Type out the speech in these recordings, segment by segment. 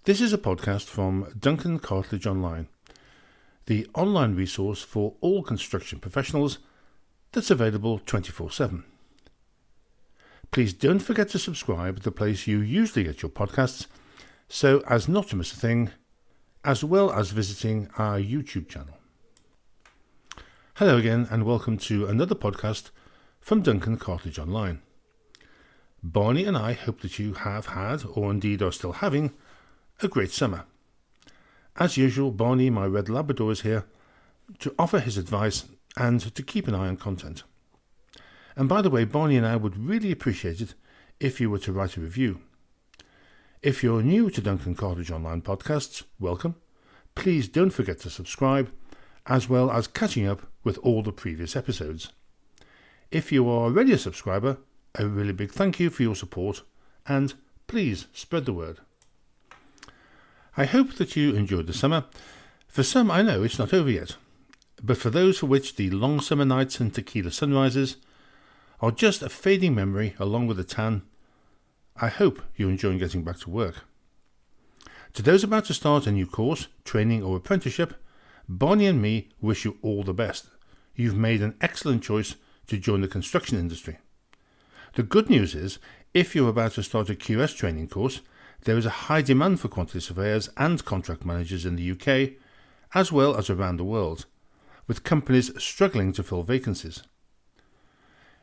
This is a podcast from Duncan Cartlidge Online, the online resource for all construction professionals that's available 24/7. Please don't forget to subscribe at the place you usually get your podcasts so as not to miss a thing, as well as visiting our YouTube channel. Hello again and welcome to another podcast from Duncan Cartlidge Online. Barney and I hope that you have had, or indeed are still having, a great summer. As usual, Barney, my red Labrador, is here to offer his advice and to keep an eye on content. And by the way, Barney and I would really appreciate it if you were to write a review. If you're new to Duncan Cartlidge Online podcasts, welcome. Please don't forget to subscribe, as well as catching up with all the previous episodes. If you are already a subscriber, a really big thank you for your support, and please spread the word. I hope that you enjoyed the summer. For some, I know it's not over yet, but for those for which the long summer nights and tequila sunrises are just a fading memory along with the tan, I hope you're enjoying getting back to work. To those about to start a new course, training or apprenticeship, Barney and me wish you all the best. You've made an excellent choice to join the construction industry. The good news is, if you're about to start a QS training course, there is a high demand for quantity surveyors and contract managers in the UK, as well as around the world, with companies struggling to fill vacancies.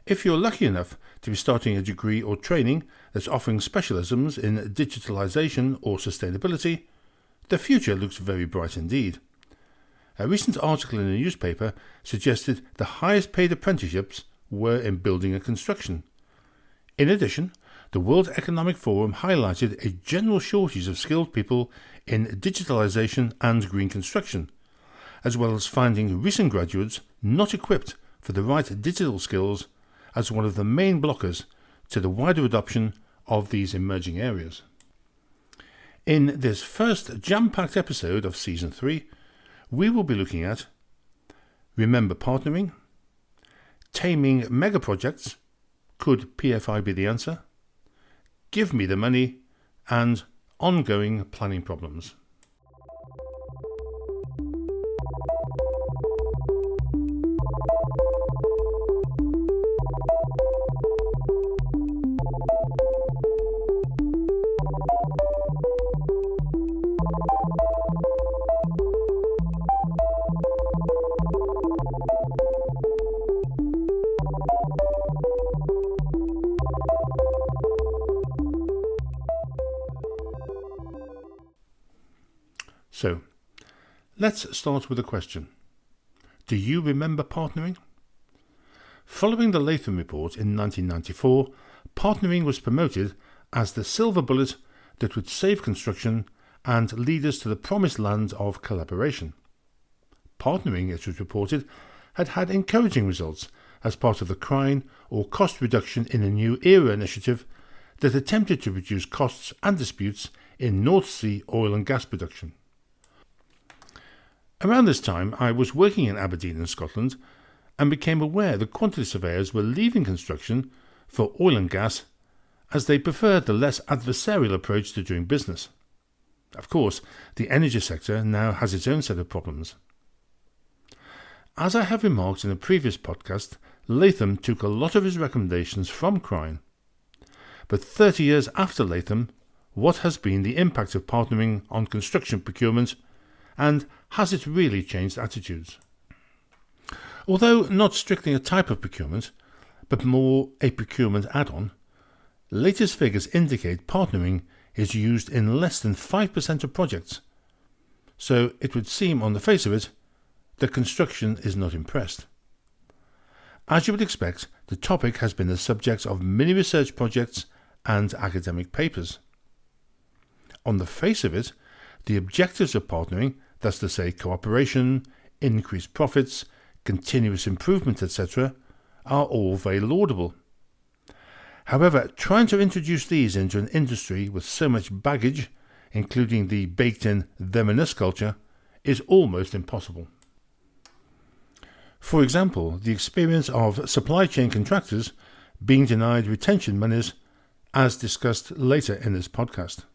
If you're lucky enough to be starting a degree or training that's offering specialisms in digitalisation or sustainability, the future looks very bright indeed. A recent article in a newspaper suggested the highest paid apprenticeships were in building and construction. In addition, the World Economic Forum highlighted a general shortage of skilled people in digitalisation and green construction, as well as finding recent graduates not equipped for the right digital skills as one of the main blockers to the wider adoption of these emerging areas. In this first jam-packed episode of Season 3, we will be looking at Remember Partnering, Taming Mega Projects, Could PFI be the answer? Give me the money, and ongoing planning problems. So, let's start with a question. Do you remember partnering? Following the Latham Report in 1994, partnering was promoted as the silver bullet that would save construction and lead us to the promised land of collaboration. Partnering, it was reported, had had encouraging results as part of the CRINE, or Cost Reduction in a New Era initiative that attempted to reduce costs and disputes in North Sea oil and gas production. Around this time, I was working in Aberdeen in Scotland and became aware that quantity surveyors were leaving construction for oil and gas as they preferred the less adversarial approach to doing business. Of course, the energy sector now has its own set of problems. As I have remarked in a previous podcast, Latham took a lot of his recommendations from CRINE. But 30 years after Latham, what has been the impact of partnering on construction procurement, and has it really changed attitudes? Although not strictly a type of procurement, but more a procurement add-on, latest figures indicate partnering is used in less than 5% of projects. So it would seem on the face of it that construction is not impressed. As you would expect, the topic has been the subject of many research projects and academic papers. On the face of it, the objectives of partnering, that's to say cooperation, increased profits, continuous improvement, etc., are all very laudable. However, trying to introduce these into an industry with so much baggage, including the baked-in them and us culture, is almost impossible. For example, the experience of supply chain contractors being denied retention monies, as discussed later in this podcast.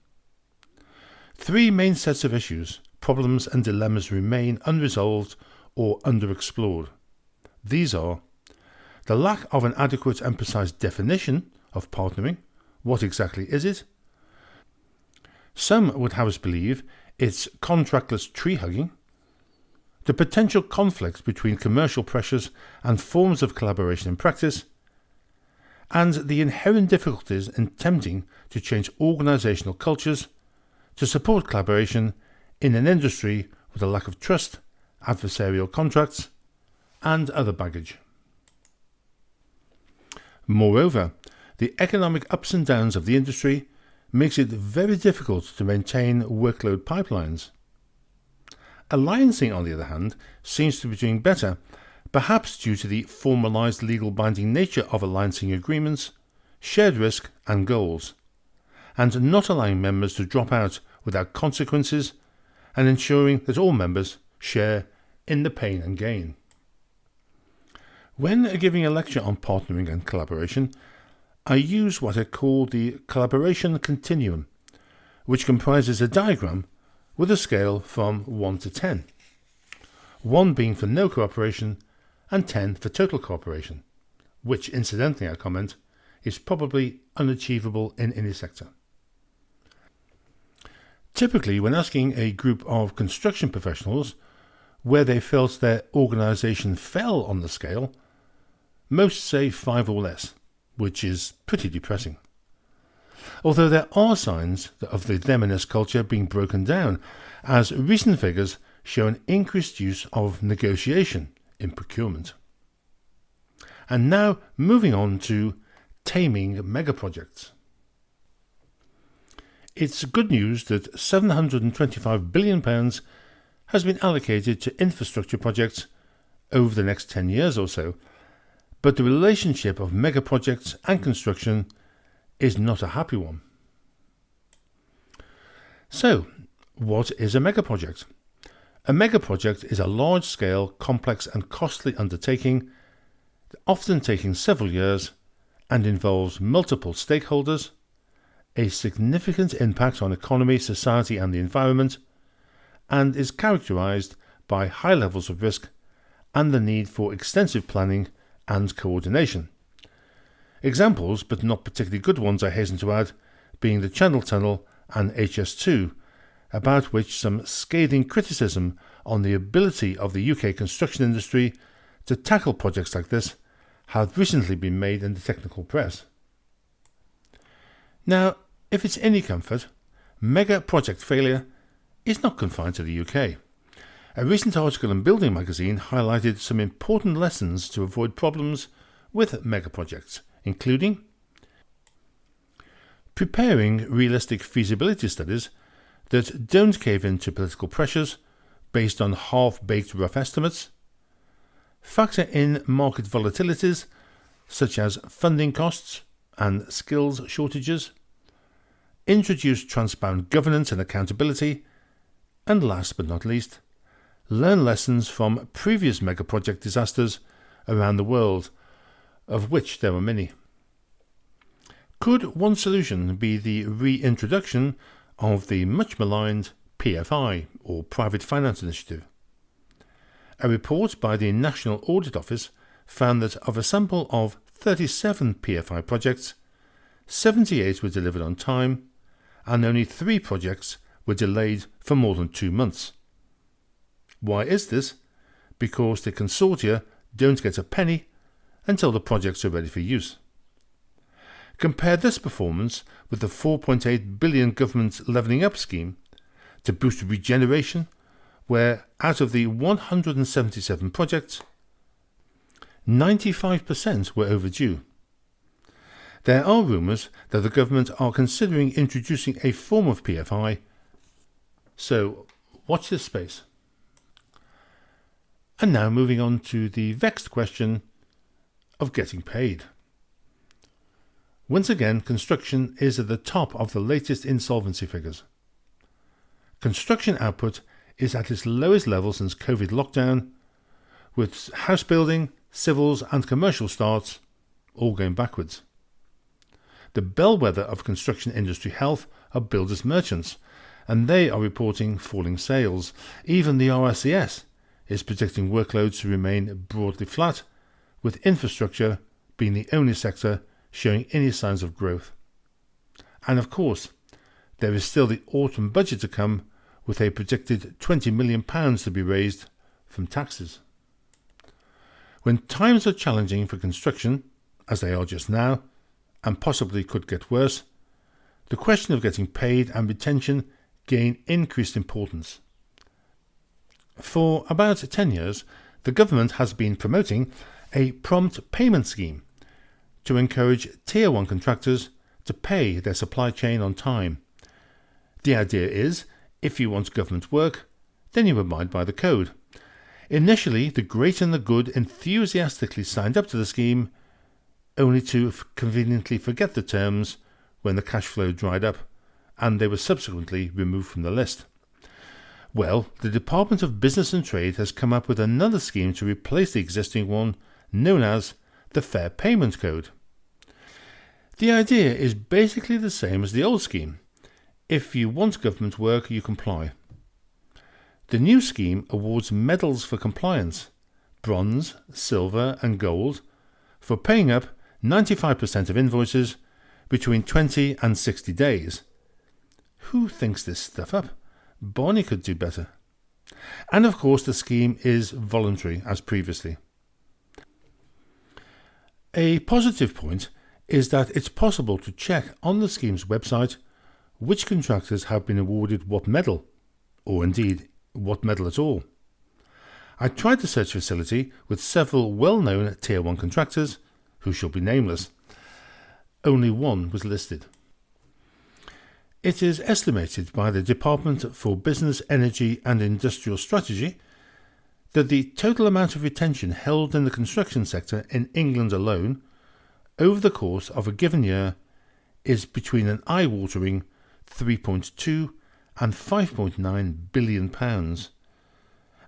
Three main sets of issues, problems and dilemmas remain unresolved or underexplored. These are the lack of an adequate and precise definition of partnering. What exactly is it? Some would have us believe it's contractless tree hugging. The potential conflict between commercial pressures and forms of collaboration in practice, and the inherent difficulties in attempting to change organisational cultures to support collaboration in an industry with a lack of trust, adversarial contracts, and other baggage. Moreover, the economic ups and downs of the industry makes it very difficult to maintain workload pipelines. Alliancing, on the other hand, seems to be doing better, perhaps due to the formalised legal binding nature of alliancing agreements, shared risk and goals, and not allowing members to drop out without consequences, and ensuring that all members share in the pain and gain. When giving a lecture on partnering and collaboration, I use what I call the collaboration continuum, which comprises a diagram with a scale from 1 to 10, 1 being for no cooperation and 10 for total cooperation, which, incidentally I comment, is probably unachievable in any sector. Typically, when asking a group of construction professionals where they felt their organisation fell on the scale, most say 5 or less, which is pretty depressing. Although there are signs of the them and us culture being broken down, as recent figures show an increased use of negotiation in procurement. And now moving on to taming megaprojects. It's good news that £725 billion has been allocated to infrastructure projects over the next 10 years or so, but the relationship of megaprojects and construction is not a happy one. So, what is a megaproject? A megaproject is a large-scale, complex and costly undertaking, often taking several years, and involves multiple stakeholders, a significant impact on economy, society and the environment, and is characterised by high levels of risk and the need for extensive planning and coordination. Examples, but not particularly good ones, I hasten to add, being the Channel Tunnel and HS2, about which some scathing criticism on the ability of the UK construction industry to tackle projects like this have recently been made in the technical press. Now, if it's any comfort, mega project failure is not confined to the UK. A recent article in Building magazine highlighted some important lessons to avoid problems with mega projects, including preparing realistic feasibility studies that don't cave into political pressures based on half-baked rough estimates, factor in market volatilities such as funding costs and skills shortages, introduce transparent governance and accountability, and last but not least, learn lessons from previous mega-project disasters around the world, of which there were many. Could one solution be the reintroduction of the much maligned PFI, or Private Finance Initiative? A report by the National Audit Office found that of a sample of 37 PFI projects, 78 were delivered on time, and only 3 projects were delayed for more than 2 months. Why is this? Because the consortia don't get a penny until the projects are ready for use. Compare this performance with the £4.8 billion government Levelling Up scheme to boost regeneration, where out of the 177 projects, 95% were overdue. There are rumours that the government are considering introducing a form of PFI, so watch this space. And now moving on to the vexed question of getting paid. Once again, construction is at the top of the latest insolvency figures. Construction output is at its lowest level since COVID lockdown, with house building, civils and commercial starts all going backwards. The bellwether of construction industry health are builders' merchants, and they are reporting falling sales. Even the RSCS is predicting workloads to remain broadly flat, with infrastructure being the only sector showing any signs of growth. And of course, there is still the autumn budget to come, with a predicted £20 million to be raised from taxes. When times are challenging for construction, as they are just now, and possibly could get worse, the question of getting paid and retention gain increased importance. For about 10 years, the government has been promoting a prompt payment scheme to encourage Tier 1 contractors to pay their supply chain on time. The idea is, if you want government work, then you abide by the code. Initially, the great and the good enthusiastically signed up to the scheme, only to conveniently forget the terms when the cash flow dried up, and they were subsequently removed from the list. Well, the Department of Business and Trade has come up with another scheme to replace the existing one, known as the Fair Payment Code. The idea is basically the same as the old scheme. If you want government work, you comply. The new scheme awards medals for compliance, bronze, silver and gold, for paying up 95% of invoices between 20 and 60 days. Who thinks this stuff up? Barney could do better. And of course the scheme is voluntary as previously. A positive point is that it's possible to check on the scheme's website which contractors have been awarded what medal, or indeed what medal at all. I tried the search facility with several well-known Tier 1 contractors, who shall be nameless. Only one was listed. It is estimated by the Department for Business, Energy and Industrial Strategy that the total amount of retention held in the construction sector in England alone over the course of a given year is between an eye-watering £3.2 and £5.9 billion.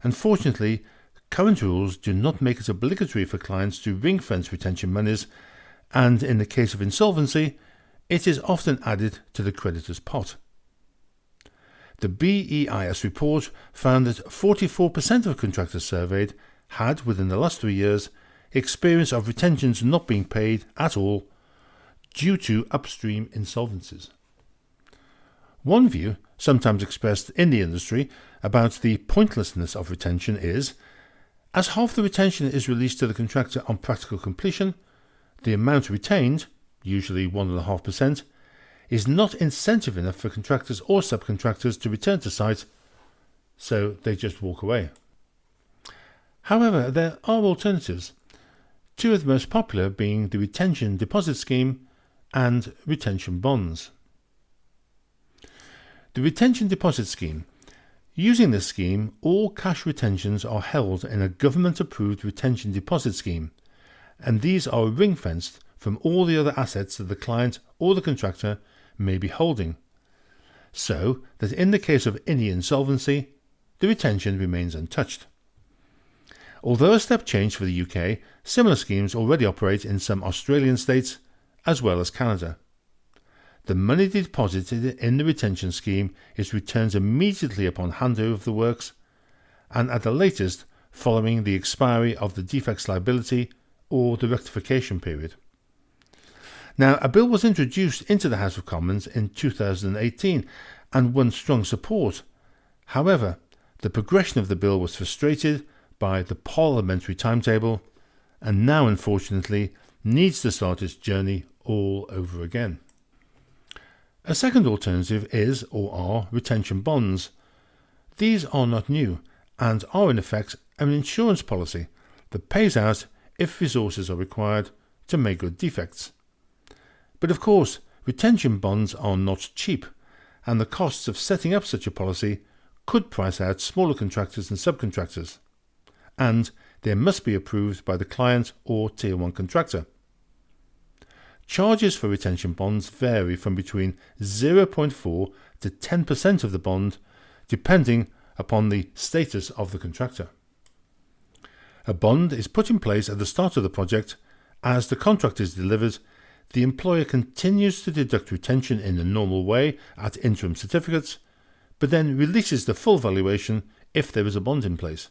Unfortunately, current rules do not make it obligatory for clients to ring-fence retention monies, and in the case of insolvency, it is often added to the creditor's pot. The BEIS report found that 44% of contractors surveyed had, within the last 3 years, experience of retentions not being paid at all due to upstream insolvencies. One view, sometimes expressed in the industry, about the pointlessness of retention is, as half the retention is released to the contractor on practical completion, the amount retained, usually 1.5%, is not incentive enough for contractors or subcontractors to return to site, so they just walk away. However, there are alternatives, two of the most popular being the retention deposit scheme and retention bonds. The retention deposit scheme. Using this scheme, all cash retentions are held in a government-approved retention deposit scheme, and these are ring-fenced from all the other assets that the client or the contractor may be holding, so that in the case of any insolvency, the retention remains untouched. Although a step change for the UK, similar schemes already operate in some Australian states as well as Canada. The money deposited in the retention scheme is returned immediately upon handover of the works, and at the latest following the expiry of the defects liability or the rectification period. Now, a bill was introduced into the House of Commons in 2018 and won strong support. However, the progression of the bill was frustrated by the parliamentary timetable and now unfortunately needs to start its journey all over again. A second alternative is or are retention bonds. These are not new and are in effect an insurance policy that pays out if resources are required to make good defects. But of course, retention bonds are not cheap, and the costs of setting up such a policy could price out smaller contractors and subcontractors, and they must be approved by the client or Tier 1 contractor. Charges for retention bonds vary from between 0.4 to 10% of the bond, depending upon the status of the contractor. A bond is put in place at the start of the project. As the contract is delivered, the employer continues to deduct retention in the normal way at interim certificates, but then releases the full valuation if there is a bond in place.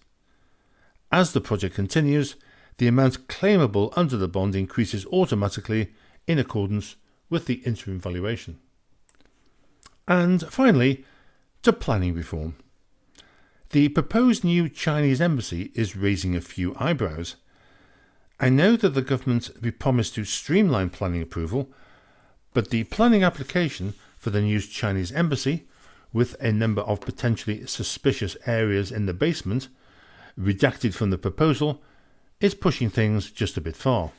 As the project continues, the amount claimable under the bond increases automatically in accordance with the interim valuation. And finally, to planning reform. The proposed new Chinese embassy is raising a few eyebrows. I know that the government promised to streamline planning approval, but the planning application for the new Chinese embassy, with a number of potentially suspicious areas in the basement, redacted from the proposal, is pushing things just a bit far.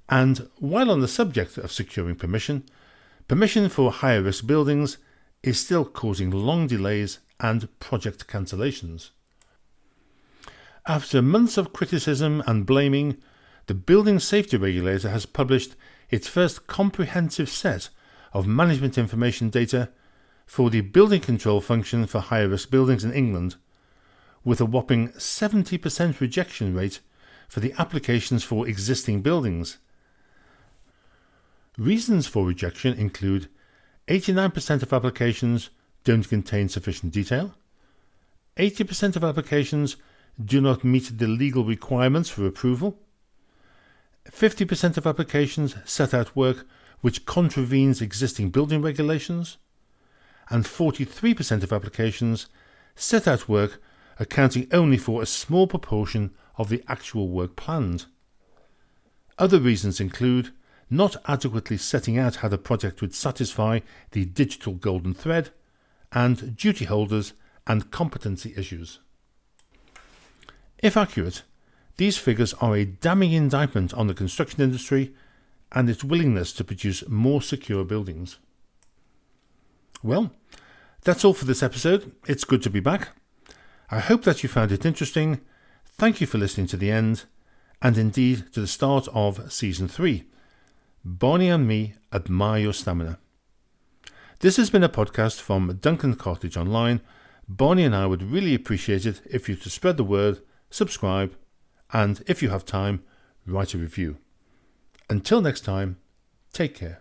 And while on the subject of securing permission for higher risk buildings is still causing long delays and project cancellations. After months of criticism and blaming, the Building Safety Regulator has published its first comprehensive set of management information data for the building control function for higher risk buildings in England, with a whopping 70% rejection rate for the applications for existing buildings. Reasons for rejection include 89% of applications don't contain sufficient detail, 80% of applications do not meet the legal requirements for approval, 50% of applications set out work which contravenes existing building regulations, and 43% of applications set out work accounting only for a small proportion of the actual work planned. Other reasons include not adequately setting out how the project would satisfy the digital golden thread, and duty holders and competency issues. If accurate, these figures are a damning indictment on the construction industry and its willingness to produce more secure buildings. Well, that's all for this episode. It's good to be back. I hope that you found it interesting. Thank you for listening to the end, and indeed to the start of Season 3. Barney and me admire your stamina. This has been a podcast from Duncan Cartlidge Online. Barney and I would really appreciate it if you could spread the word, subscribe, and if you have time, write a review. Until next time, take care.